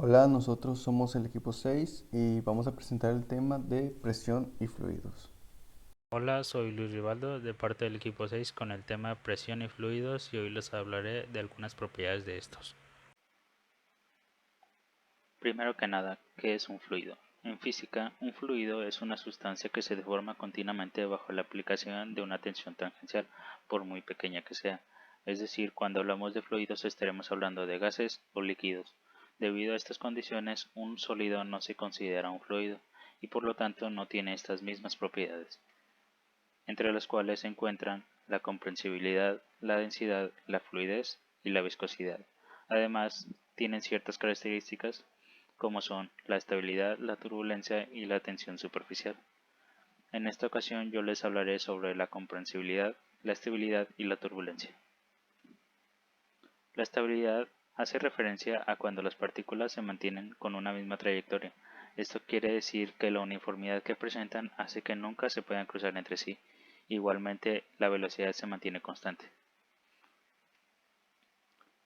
Hola, nosotros somos el equipo 6 y vamos a presentar el tema de presión y fluidos. Hola, soy Luis Rivaldo de parte del equipo 6 con el tema presión y fluidos y hoy les hablaré de algunas propiedades de estos. Primero que nada, ¿qué es un fluido? En física, un fluido es una sustancia que se deforma continuamente bajo la aplicación de una tensión tangencial, por muy pequeña que sea. Es decir, cuando hablamos de fluidos estaremos hablando de gases o líquidos. Debido a estas condiciones, un sólido no se considera un fluido y por lo tanto no tiene estas mismas propiedades, entre las cuales se encuentran la compresibilidad, la densidad, la fluidez y la viscosidad. Además, tienen ciertas características como son la estabilidad, la turbulencia y la tensión superficial. En esta ocasión yo les hablaré sobre la compresibilidad, la estabilidad y la turbulencia. La estabilidad hace referencia a cuando las partículas se mantienen con una misma trayectoria. Esto quiere decir que la uniformidad que presentan hace que nunca se puedan cruzar entre sí. Igualmente, la velocidad se mantiene constante.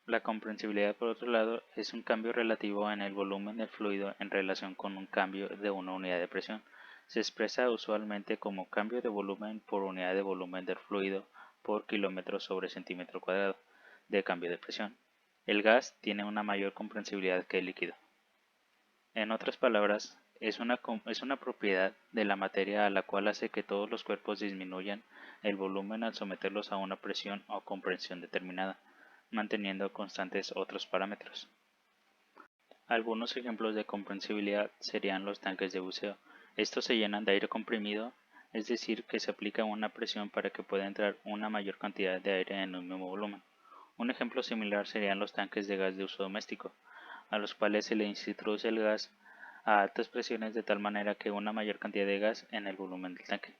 La compresibilidad, por otro lado, es un cambio relativo en el volumen del fluido en relación con un cambio de una unidad de presión. Se expresa usualmente como cambio de volumen por unidad de volumen del fluido por kilómetro sobre centímetro cuadrado de cambio de presión. El gas tiene una mayor compresibilidad que el líquido. En otras palabras, es una propiedad de la materia a la cual hace que todos los cuerpos disminuyan el volumen al someterlos a una presión o compresión determinada, manteniendo constantes otros parámetros. Algunos ejemplos de compresibilidad serían los tanques de buceo. Estos se llenan de aire comprimido, es decir, que se aplica una presión para que pueda entrar una mayor cantidad de aire en un mismo volumen. Un ejemplo similar serían los tanques de gas de uso doméstico, a los cuales se les introduce el gas a altas presiones de tal manera que una mayor cantidad de gas en el volumen del tanque.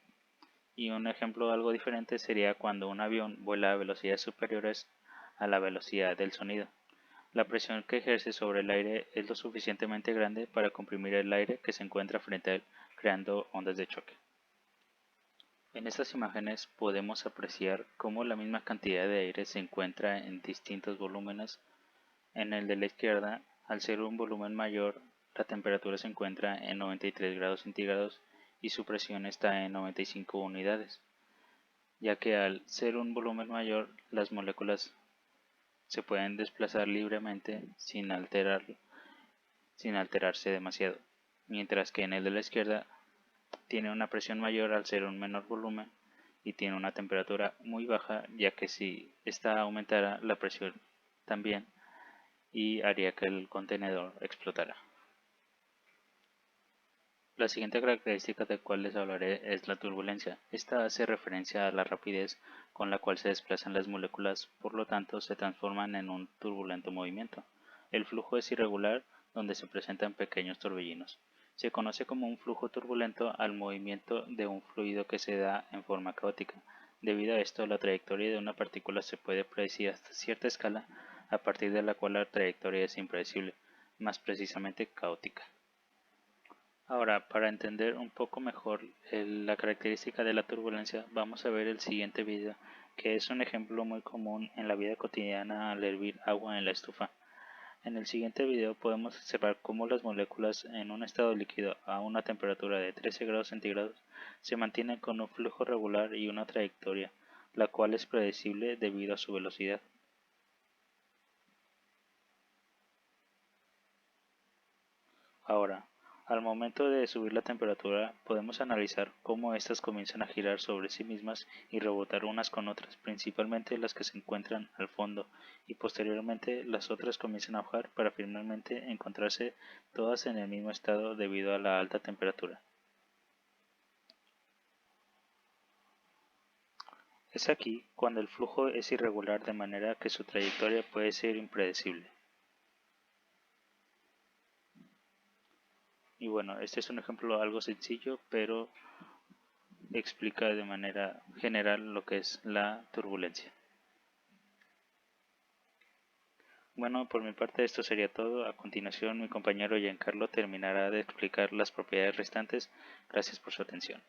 Y un ejemplo algo diferente sería cuando un avión vuela a velocidades superiores a la velocidad del sonido. La presión que ejerce sobre el aire es lo suficientemente grande para comprimir el aire que se encuentra frente a él, creando ondas de choque. En estas imágenes podemos apreciar cómo la misma cantidad de aire se encuentra en distintos volúmenes. En el de la izquierda, al ser un volumen mayor, la temperatura se encuentra en 93 grados centígrados y su presión está en 95 unidades, ya que al ser un volumen mayor, las moléculas se pueden desplazar libremente sin alterarse demasiado, mientras que en el de la izquierda tiene una presión mayor al ser un menor volumen y tiene una temperatura muy baja, ya que si esta aumentara la presión también y haría que el contenedor explotara. La siguiente característica de cual les hablaré es la turbulencia. Esta hace referencia a la rapidez con la cual se desplazan las moléculas, por lo tanto se transforman en un turbulento movimiento. El flujo es irregular, donde se presentan pequeños torbellinos. Se conoce como un flujo turbulento al movimiento de un fluido que se da en forma caótica. Debido a esto, la trayectoria de una partícula se puede predecir hasta cierta escala, a partir de la cual la trayectoria es impredecible, más precisamente caótica. Ahora, para entender un poco mejor la característica de la turbulencia, vamos a ver el siguiente video, que es un ejemplo muy común en la vida cotidiana al hervir agua en la estufa. En el siguiente video podemos observar cómo las moléculas en un estado líquido a una temperatura de 13 grados centígrados se mantienen con un flujo regular y una trayectoria, la cual es predecible debido a su velocidad. Ahora, al momento de subir la temperatura, podemos analizar cómo éstas comienzan a girar sobre sí mismas y rebotar unas con otras, principalmente las que se encuentran al fondo, y posteriormente las otras comienzan a bajar para finalmente encontrarse todas en el mismo estado debido a la alta temperatura. Es aquí cuando el flujo es irregular de manera que su trayectoria puede ser impredecible. Y bueno, este es un ejemplo algo sencillo, pero explica de manera general lo que es la turbulencia. Bueno, por mi parte esto sería todo. A continuación mi compañero Giancarlo terminará de explicar las propiedades restantes. Gracias por su atención.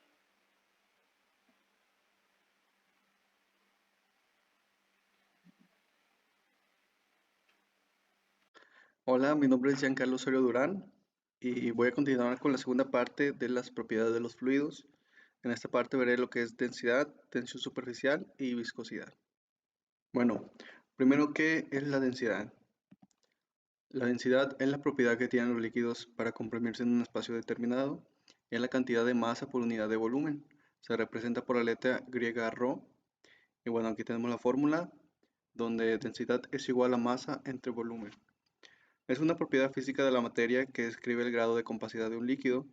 Hola, mi nombre es Giancarlo Osorio Durán y voy a continuar con la segunda parte de las propiedades de los fluidos. En esta parte veré lo que es densidad, tensión superficial y viscosidad. Bueno, primero, ¿qué es la densidad? La densidad es la propiedad que tienen los líquidos para comprimirse en un espacio determinado y es la cantidad de masa por unidad de volumen. Se representa por la letra griega ρ. Y bueno, aquí tenemos la fórmula donde densidad es igual a masa entre volumen. Es una propiedad física de la materia que describe el grado de compacidad de un líquido,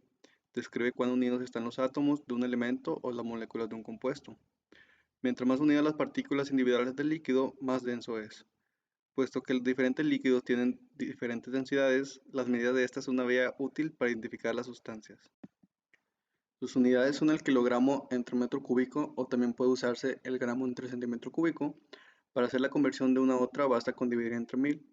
describe cuán unidos están los átomos de un elemento o las moléculas de un compuesto. Mientras más unidas las partículas individuales del líquido, más denso es. Puesto que los diferentes líquidos tienen diferentes densidades, las medidas de estas son una vía útil para identificar las sustancias. Sus unidades son el kilogramo entre metro cúbico o también puede usarse el gramo entre centímetro cúbico. Para hacer la conversión de una a otra basta con dividir entre 1000.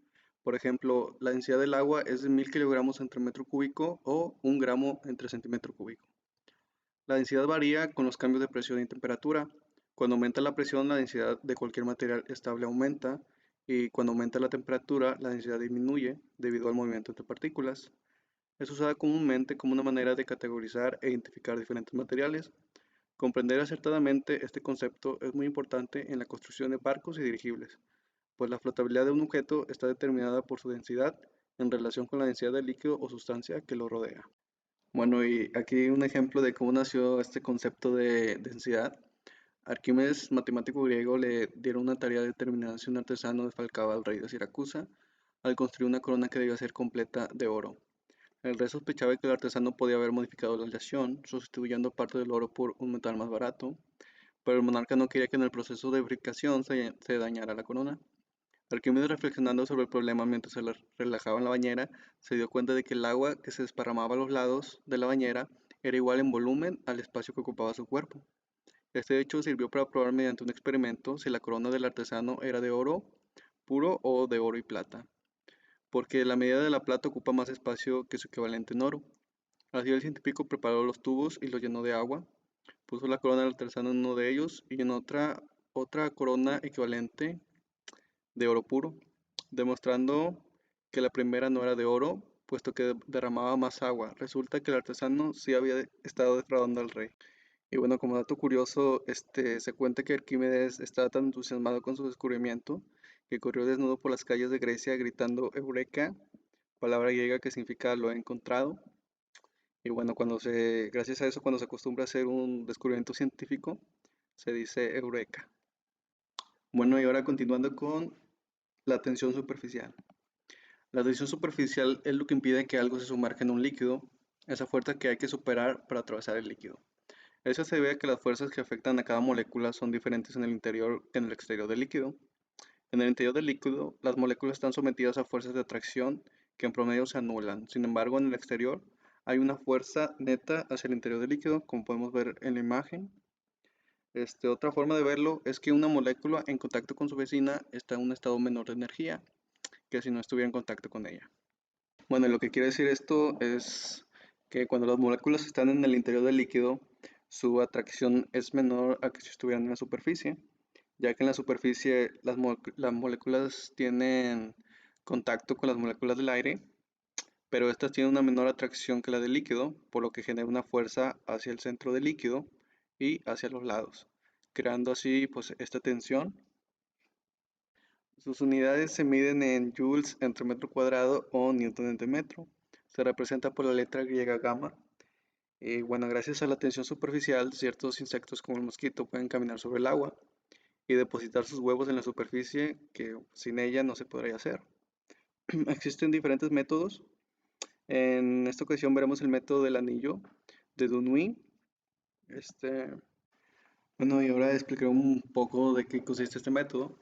Por ejemplo, la densidad del agua es de 1000 kilogramos entre metro cúbico o 1 gramo entre centímetro cúbico. La densidad varía con los cambios de presión y temperatura. Cuando aumenta la presión, la densidad de cualquier material estable aumenta y cuando aumenta la temperatura, la densidad disminuye debido al movimiento entre partículas. Es usada comúnmente como una manera de categorizar e identificar diferentes materiales. Comprender acertadamente este concepto es muy importante en la construcción de barcos y dirigibles, pues la flotabilidad de un objeto está determinada por su densidad en relación con la densidad del líquido o sustancia que lo rodea. Bueno, y aquí un ejemplo de cómo nació este concepto de densidad. Arquímedes, matemático griego, le dieron una tarea de determinar si un artesano defalcaba al rey de Siracusa al construir una corona que debía ser completa de oro. El rey sospechaba que el artesano podía haber modificado la aleación, sustituyendo parte del oro por un metal más barato, pero el monarca no quería que en el proceso de fabricación se dañara la corona. Arquímedes, reflexionando sobre el problema mientras se relajaba en la bañera, se dio cuenta de que el agua que se desparramaba a los lados de la bañera era igual en volumen al espacio que ocupaba su cuerpo. Este hecho sirvió para probar mediante un experimento si la corona del artesano era de oro puro o de oro y plata, porque la medida de la plata ocupa más espacio que su equivalente en oro. Así el científico preparó los tubos y los llenó de agua, puso la corona del artesano en uno de ellos y en otra corona equivalente de oro puro, demostrando que la primera no era de oro, puesto que derramaba más agua. Resulta que el artesano sí había estado defraudando al rey. Y bueno, como dato curioso, se cuenta que Arquímedes estaba tan entusiasmado con su descubrimiento que corrió desnudo por las calles de Grecia gritando Eureka, palabra griega que significa lo he encontrado. Y bueno, gracias a eso, cuando se acostumbra a hacer un descubrimiento científico, se dice Eureka. Bueno, y ahora continuando con la tensión superficial. La tensión superficial es lo que impide que algo se sumerja en un líquido, esa fuerza que hay que superar para atravesar el líquido. Eso se debe a que las fuerzas que afectan a cada molécula son diferentes en el interior que en el exterior del líquido. En el interior del líquido, las moléculas están sometidas a fuerzas de atracción que en promedio se anulan. Sin embargo, en el exterior hay una fuerza neta hacia el interior del líquido, como podemos ver en la imagen. Otra forma de verlo es que una molécula en contacto con su vecina está en un estado menor de energía que si no estuviera en contacto con ella. Bueno, lo que quiere decir esto es que cuando las moléculas están en el interior del líquido, su atracción es menor a que si estuvieran en la superficie, ya que en la superficie las moléculas tienen contacto con las moléculas del aire, pero estas tienen una menor atracción que la del líquido, por lo que genera una fuerza hacia el centro del líquido y hacia los lados, creando así pues esta tensión. Sus unidades se miden en joules entre metro cuadrado o newton entre metro. Se representa por la letra griega gamma. Y bueno, gracias a la tensión superficial, ciertos insectos como el mosquito pueden caminar sobre el agua y depositar sus huevos en la superficie que sin ella no se podría hacer. Existen diferentes métodos. En esta ocasión veremos el método del anillo de Dunuy. Este, bueno, y ahora explicaré un poco de qué consiste este método.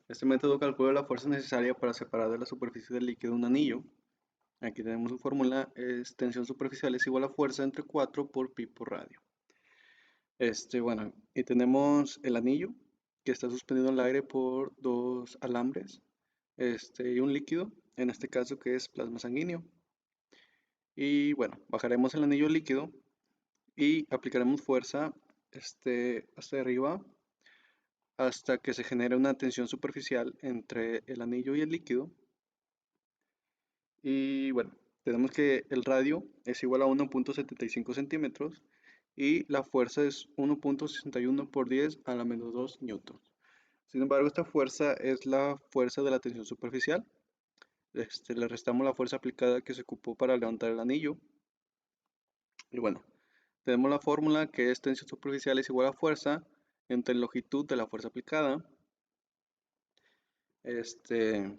Este método calcula la fuerza necesaria para separar de la superficie del líquido un anillo. Aquí tenemos su fórmula, es tensión superficial es igual a fuerza entre 4 por pi por radio. Bueno, y tenemos el anillo que está suspendido en el aire por dos alambres, y un líquido, en este caso que es plasma sanguíneo. Y bueno, bajaremos el anillo líquido y aplicaremos fuerza, hasta arriba hasta que se genere una tensión superficial entre el anillo y el líquido. Y bueno, tenemos que el radio es igual a 1.75 centímetros y la fuerza es 1.61 por 10 a la menos 2 newtons. Sin embargo, esta fuerza es la fuerza de la tensión superficial. Le restamos la fuerza aplicada que se ocupó para levantar el anillo. Y bueno, tenemos la fórmula que es tensión superficial es igual a fuerza entre longitud de la fuerza aplicada. Este,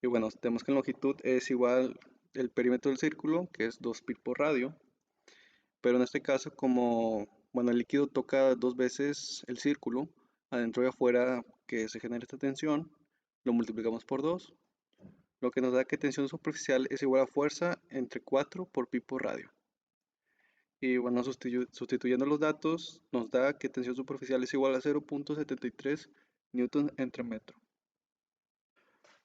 y bueno, tenemos que en longitud es igual el perímetro del círculo, que es 2 pi por radio. Pero en este caso, como bueno, el líquido toca dos veces el círculo, adentro y afuera que se genera esta tensión, lo multiplicamos por 2, lo que nos da que tensión superficial es igual a fuerza entre 4 por pi por radio. Y bueno, sustituyendo los datos, nos da que tensión superficial es igual a 0.73 newton entre metro.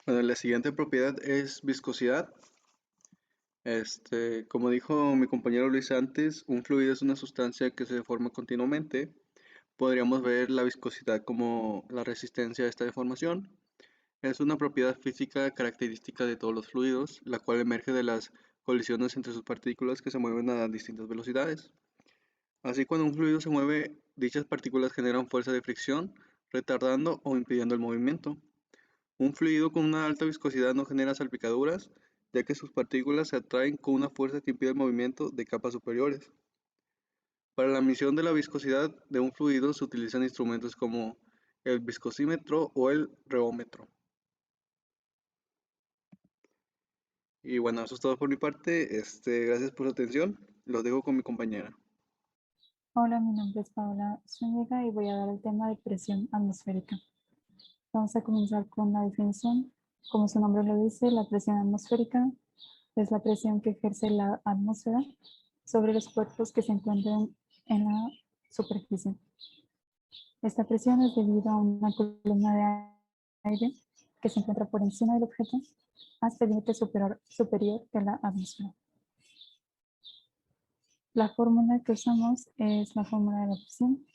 Bueno, la siguiente propiedad es viscosidad. Como dijo mi compañero Luis antes, un fluido es una sustancia que se deforma continuamente. Podríamos ver la viscosidad como la resistencia a esta deformación. Es una propiedad física característica de todos los fluidos, la cual emerge de las colisiones entre sus partículas que se mueven a distintas velocidades. Así, cuando un fluido se mueve, dichas partículas generan fuerza de fricción, retardando o impidiendo el movimiento. Un fluido con una alta viscosidad no genera salpicaduras, ya que sus partículas se atraen con una fuerza que impide el movimiento de capas superiores. Para la medición de la viscosidad de un fluido se utilizan instrumentos como el viscosímetro o el reómetro. Y bueno, eso es todo por mi parte. Gracias por su atención. Los dejo con mi compañera. Hola, mi nombre es Paola Zúñiga y voy a dar el tema de presión atmosférica. Vamos a comenzar con la definición. Como su nombre lo dice, la presión atmosférica es la presión que ejerce la atmósfera sobre los cuerpos que se encuentran en la superficie. Esta presión es debido a una columna de aire que se encuentra por encima del objeto hasta el límite superior de la atmósfera. La fórmula que usamos es la fórmula de la presión.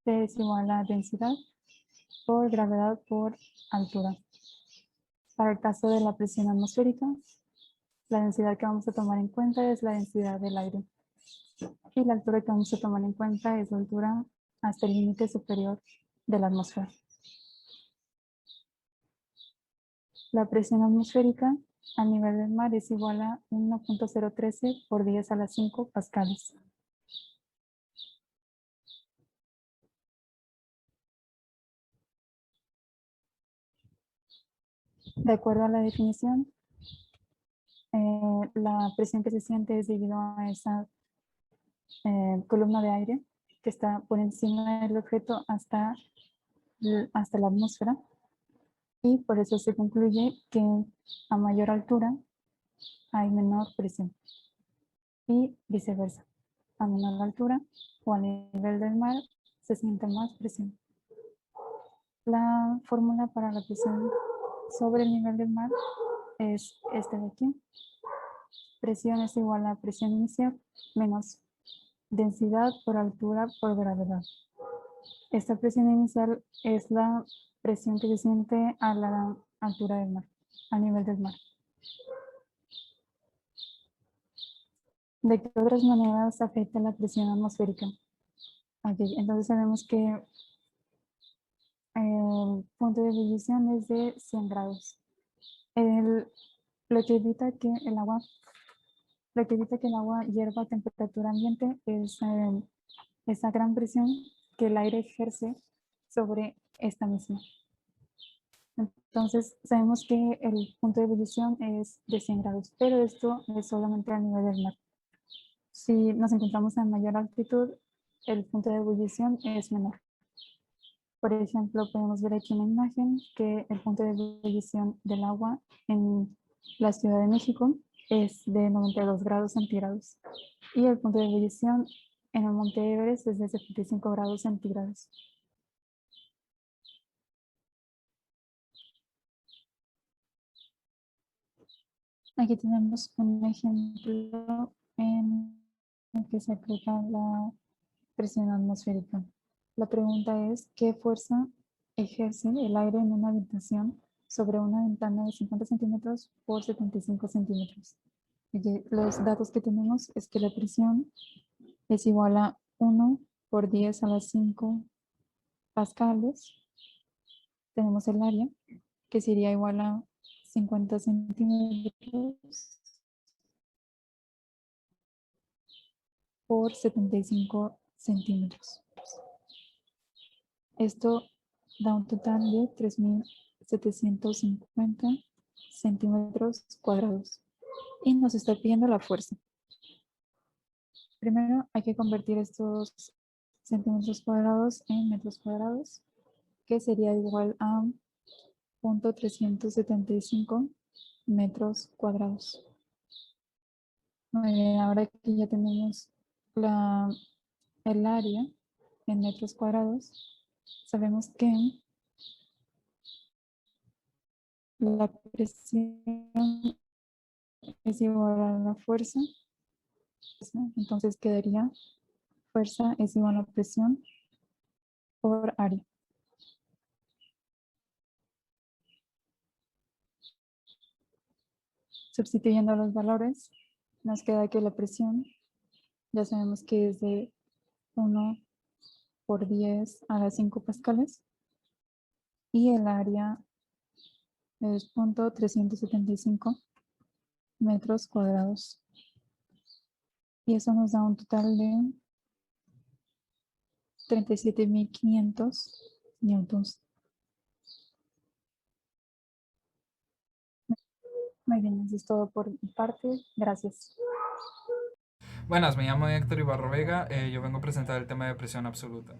P es igual a densidad por gravedad por altura. Para el caso de la presión atmosférica, la densidad que vamos a tomar en cuenta es la densidad del aire. Y la altura que vamos a tomar en cuenta es la altura hasta el límite superior de la atmósfera. La presión atmosférica a nivel del mar es igual a 1.013 por 10 a la 5 pascales. De acuerdo a la definición, la presión que se siente es debido a esa columna de aire que está por encima del objeto hasta la atmósfera, y por eso se concluye que a mayor altura hay menor presión y viceversa. A menor altura o a nivel del mar se siente más presión. La fórmula para la presión sobre el nivel del mar es este de aquí. Presión es igual a presión inicial menos densidad por altura por gravedad. Esta presión inicial es la presión que se siente a la altura del mar, a nivel del mar. ¿De qué otras maneras afecta la presión atmosférica? Okay, entonces sabemos que el punto de ebullición es de 100 grados. Lo que evita que el agua hierva a temperatura ambiente es esa gran presión que el aire ejerce sobre esta misma. Entonces sabemos que el punto de ebullición es de 100 grados, pero esto es solamente a nivel del mar. Si nos encontramos a mayor altitud, el punto de ebullición es menor. Por ejemplo, podemos ver aquí una imagen que el punto de ebullición del agua en la Ciudad de México es de 92 grados centígrados y el punto de ebullición en el Monte Everest es de 75 grados centígrados. Aquí tenemos un ejemplo en el que se aplica la presión atmosférica. La pregunta es, ¿qué fuerza ejerce el aire en una habitación sobre una ventana de 50 centímetros por 75 centímetros. Y los datos que tenemos es que la presión es igual a 1 por 10 a las 5 pascales. Tenemos el área, que sería igual a 50 centímetros por 75 centímetros. Esto da un total de 3.750 centímetros cuadrados. Y nos está pidiendo la fuerza. Primero hay que convertir estos centímetros cuadrados en metros cuadrados, que sería igual a 0.375 metros cuadrados. Muy bien, ahora que ya tenemos el área en metros cuadrados, sabemos que la presión es igual a la fuerza. Entonces quedaría fuerza es igual a presión por área. Sustituyendo los valores, nos queda que la presión, ya sabemos que es de 1 por 10 a las 5 pascales. Y el área es 0.375 metros cuadrados. Y eso nos da un total de 37.500 newtons. Muy bien, eso es todo por mi parte. Gracias. Buenas, me llamo Héctor Ibarro Vega, yo vengo a presentar el tema de presión absoluta.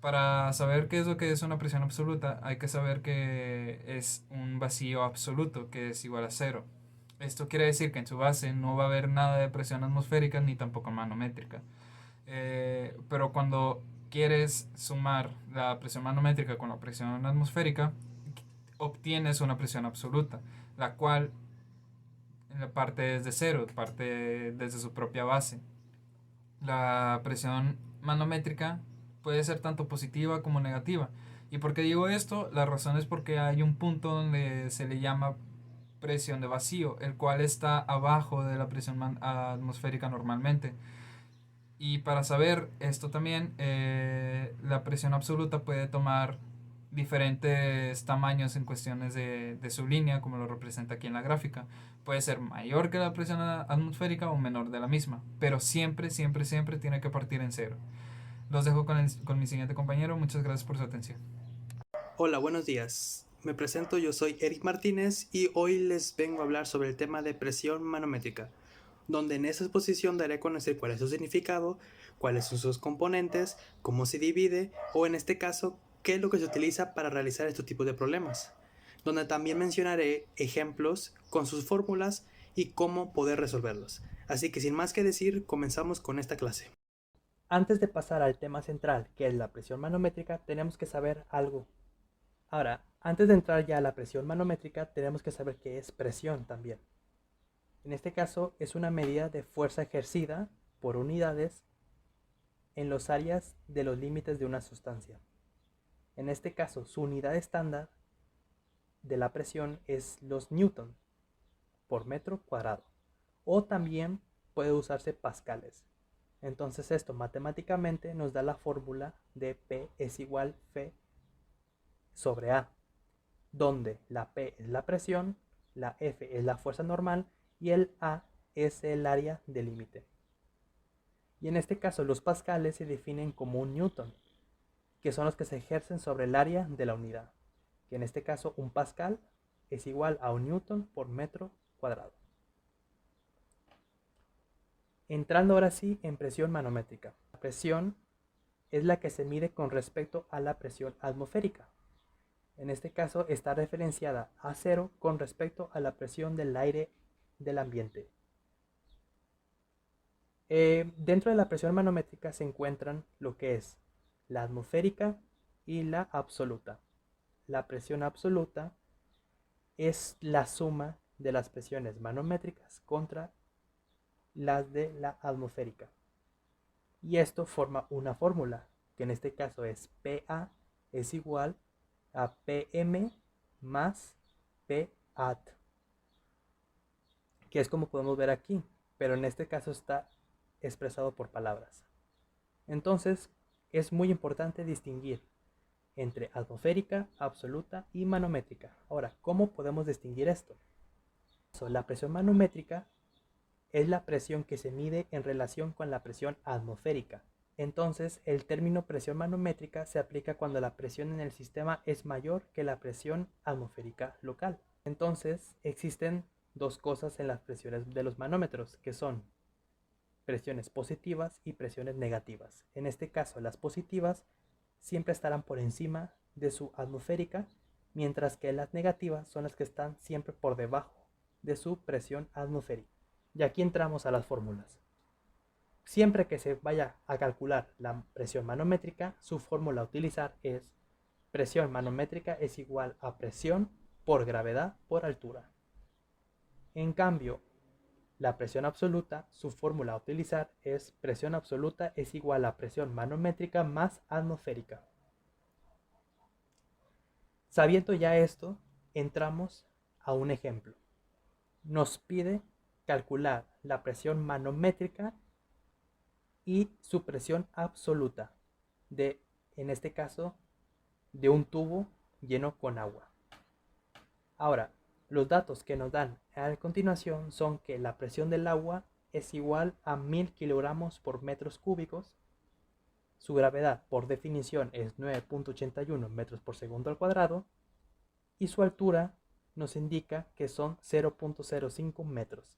Para saber qué es lo que es una presión absoluta, hay que saber que es un vacío absoluto, que es igual a cero. Esto quiere decir que en su base no va a haber nada de presión atmosférica ni tampoco manométrica. Pero cuando quieres sumar la presión manométrica con la presión atmosférica, obtienes una presión absoluta, la cual parte desde cero, parte desde su propia base. La presión manométrica puede ser tanto positiva como negativa. ¿Y por qué digo esto? La razón es porque hay un punto donde se le llama presión de vacío, el cual está abajo de la presión atmosférica normalmente. Y para saber esto también, la presión absoluta puede tomar diferentes tamaños en cuestiones de su línea, como lo representa aquí en la gráfica. Puede ser mayor que la presión atmosférica o menor de la misma, pero siempre, siempre, siempre tiene que partir en cero. Los dejo con mi siguiente compañero. Muchas gracias por su atención. Hola, buenos días. Me presento, yo soy Eric Martínez y hoy les vengo a hablar sobre el tema de presión manométrica, donde en esta exposición daré a conocer cuál es su significado, cuáles son sus componentes, cómo se divide o en este caso, qué es lo que se utiliza para realizar este tipo de problemas, donde también mencionaré ejemplos con sus fórmulas y cómo poder resolverlos. Así que sin más que decir, comenzamos con esta clase. Antes de pasar al tema central, que es la presión manométrica, tenemos que saber algo. Ahora, antes de entrar ya a la presión manométrica, tenemos que saber qué es presión también. En este caso, es una medida de fuerza ejercida por unidades en los áreas de los límites de una sustancia. En este caso, su unidad estándar de la presión es los newton por metro cuadrado. O también puede usarse pascales. Entonces esto matemáticamente nos da la fórmula de P es igual F sobre A, donde la P es la presión, la F es la fuerza normal y el A es el área de límite. Y en este caso los pascales se definen como un newton, que son los que se ejercen sobre el área de la unidad, que en este caso un pascal es igual a un newton por metro cuadrado. Entrando ahora sí en presión manométrica. La presión es la que se mide con respecto a la presión atmosférica. En este caso está referenciada a cero con respecto a la presión del aire del ambiente. Dentro de la presión manométrica se encuentran lo que es la atmosférica y la absoluta. La presión absoluta es la suma de las presiones manométricas contra las de la atmosférica. Y esto forma una fórmula, que en este caso es PA es igual a PM más PAT, que es como podemos ver aquí, pero en este caso está expresado por palabras. Entonces, es muy importante distinguir entre atmosférica, absoluta y manométrica. Ahora, ¿cómo podemos distinguir esto? La presión manométrica es la presión que se mide en relación con la presión atmosférica. Entonces, el término presión manométrica se aplica cuando la presión en el sistema es mayor que la presión atmosférica local. Entonces, existen dos cosas en las presiones de los manómetros, que son presiones positivas y presiones negativas. En este caso, las positivas siempre estarán por encima de su atmosférica, mientras que las negativas son las que están siempre por debajo de su presión atmosférica. Y aquí entramos a las fórmulas. Siempre que se vaya a calcular la presión manométrica, su fórmula a utilizar es presión manométrica es igual a presión por gravedad por altura. En cambio, la presión absoluta, su fórmula a utilizar es presión absoluta es igual a presión manométrica más atmosférica. Sabiendo ya esto, entramos a un ejemplo. Nos pide calcular la presión manométrica y su presión absoluta en este caso, de un tubo lleno con agua. Ahora, los datos que nos dan a continuación son que la presión del agua es igual a 1000 kilogramos por metros cúbicos. Su gravedad, por definición, es 9.81 metros por segundo al cuadrado. Y su altura nos indica que son 0.05 metros.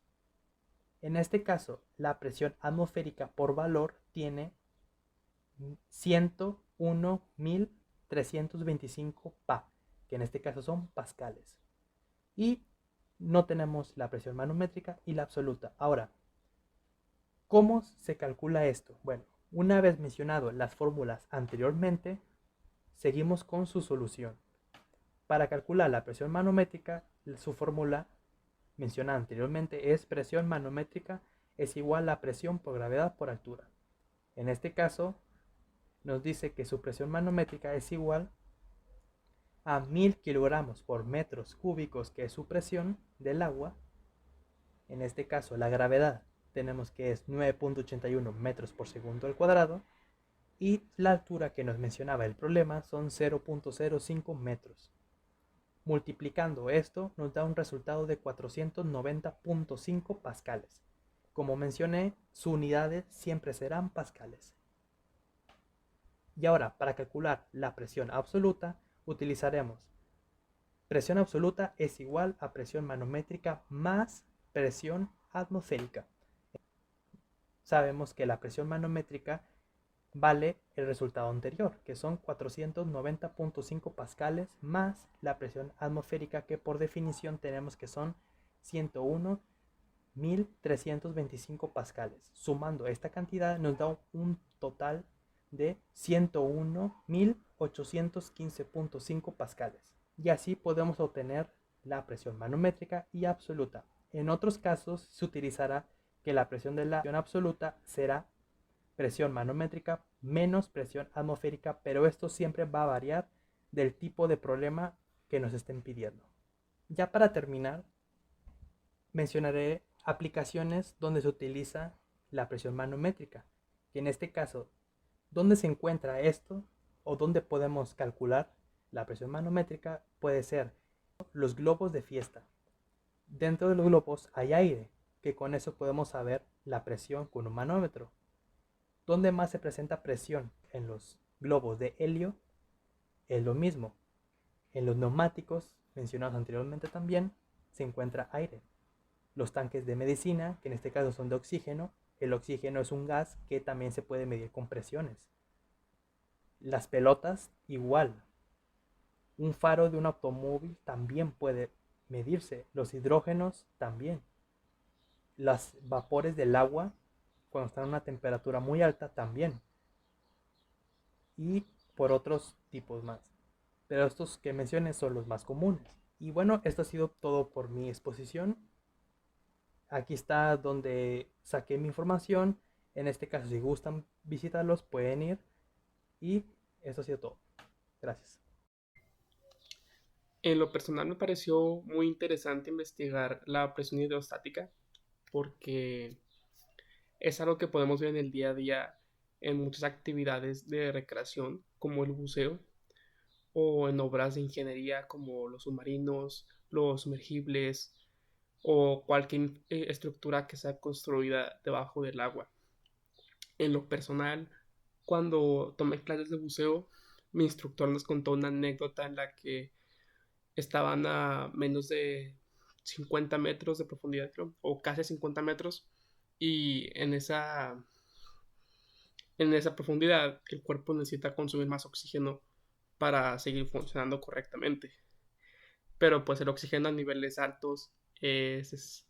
En este caso, la presión atmosférica por valor tiene 101.325 Pa, que en este caso son pascales. Y no tenemos la presión manométrica y la absoluta. Ahora, ¿cómo se calcula esto? Bueno, una vez mencionado las fórmulas anteriormente, seguimos con su solución. Para calcular la presión manométrica, su fórmula mencionada anteriormente es presión manométrica es igual a presión por gravedad por altura. En este caso, nos dice que su presión manométrica es igual a 1000 kilogramos por metros cúbicos, que es su presión del agua. En este caso, la gravedad tenemos que es 9.81 metros por segundo al cuadrado. Y la altura que nos mencionaba el problema son 0.05 metros. Multiplicando esto nos da un resultado de 490.5 pascales. Como mencioné, sus unidades siempre serán pascales. Y ahora, para calcular la presión absoluta, utilizaremos presión absoluta es igual a presión manométrica más presión atmosférica. Sabemos que la presión manométrica vale el resultado anterior, que son 490.5 pascales más la presión atmosférica, que por definición tenemos que son 101.325 pascales. Sumando esta cantidad nos da un total de 101.815.5 pascales. Y así podemos obtener la presión manométrica y absoluta. En otros casos se utilizará que la presión de la presión absoluta será presión manométrica menos presión atmosférica, pero esto siempre va a variar del tipo de problema que nos estén pidiendo. Ya para terminar, mencionaré aplicaciones donde se utiliza la presión manométrica, que en este caso, ¿dónde se encuentra esto o dónde podemos calcular la presión manométrica? Puede ser los globos de fiesta. Dentro de los globos hay aire, que con eso podemos saber la presión con un manómetro. ¿Dónde más se presenta presión? En los globos de helio es lo mismo. En los neumáticos, mencionados anteriormente también, se encuentra aire. Los tanques de medicina, que en este caso son de oxígeno, el oxígeno es un gas que también se puede medir con presiones. Las pelotas, igual. Un faro de un automóvil también puede medirse. Los hidrógenos también. Los vapores del agua, cuando están a una temperatura muy alta, también. Y por otros tipos más. Pero estos que mencioné son los más comunes. Y bueno, esto ha sido todo por mi exposición. Aquí está donde saqué mi información. En este caso, si gustan visitarlos, pueden ir. Y eso ha sido todo. Gracias. En lo personal me pareció muy interesante investigar la presión hidrostática porque es algo que podemos ver en el día a día en muchas actividades de recreación como el buceo o en obras de ingeniería como los submarinos, los sumergibles o cualquier estructura que sea construida debajo del agua. En lo personal, cuando tomé clases de buceo, mi instructor nos contó una anécdota en la que estaban a menos de 50 metros de profundidad, creo, o casi 50 metros, y en esa profundidad el cuerpo necesita consumir más oxígeno para seguir funcionando correctamente. Pero pues el oxígeno a niveles altos es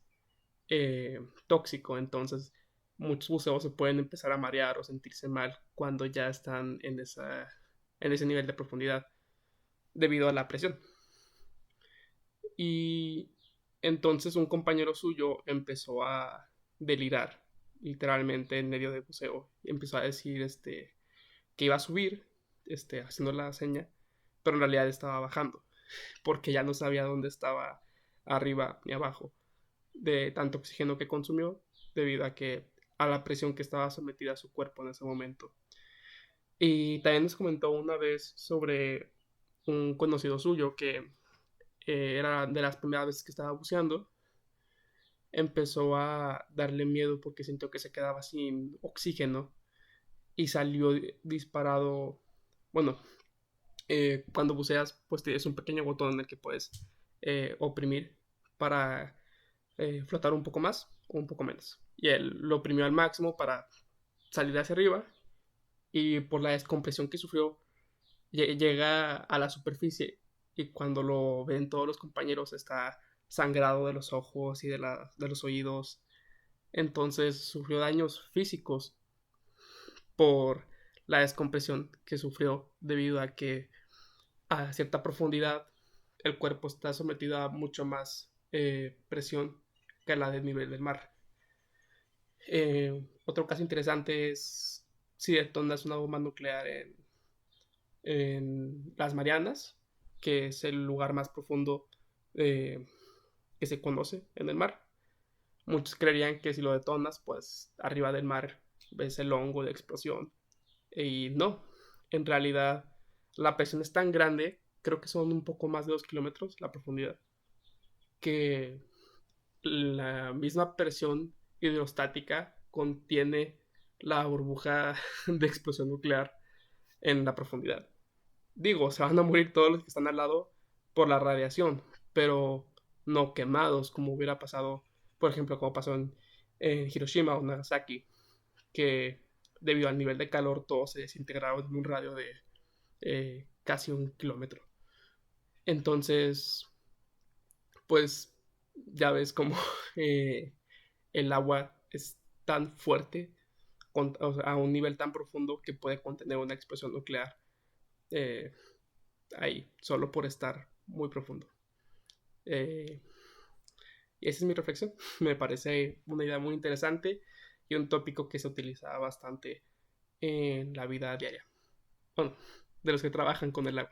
tóxico, entonces muchos buceos se pueden empezar a marear o sentirse mal cuando ya están en ese nivel de profundidad debido a la presión. Y entonces un compañero suyo empezó a delirar literalmente en medio de buceo y empezó a decir que iba a subir haciendo la seña, pero en realidad estaba bajando porque ya no sabía dónde estaba arriba ni abajo de tanto oxígeno que consumió debido a la presión que estaba sometida a su cuerpo en ese momento. Y también nos comentó una vez sobre un conocido suyo que era de las primeras veces que estaba buceando, empezó a darle miedo porque sintió que se quedaba sin oxígeno y salió disparado. Bueno, cuando buceas, pues tienes un pequeño botón en el que puedes oprimir para flotar un poco más o un poco menos. Y él lo oprimió al máximo para salir hacia arriba y por la descompresión que sufrió llega a la superficie y cuando lo ven todos los compañeros está sangrado de los ojos y de los oídos. Entonces sufrió daños físicos por la descompresión que sufrió debido a que a cierta profundidad el cuerpo está sometido a mucho más presión que la del nivel del mar. Otro caso interesante es si detonas una bomba nuclear en las Marianas, que es el lugar más profundo que se conoce en el mar. Muchos creerían que si lo detonas, pues arriba del mar ves el hongo de explosión. Y no, en realidad la presión es tan grande, creo que son un poco más de 2 kilómetros la profundidad, que la misma presión hidrostática contiene la burbuja de explosión nuclear en la profundidad. Digo, se van a morir todos los que están al lado por la radiación, pero no quemados como hubiera pasado, por ejemplo, como pasó en Hiroshima o Nagasaki, que debido al nivel de calor todo se desintegraba en un radio de casi 1 kilómetro. Entonces, pues ya ves como el agua es tan fuerte o sea, a un nivel tan profundo que puede contener una explosión nuclear eh, ahí, solo por estar muy profundo. Y esa es mi reflexión. Me parece una idea muy interesante y un tópico que se utiliza bastante en la vida diaria. Bueno, de los que trabajan con el agua.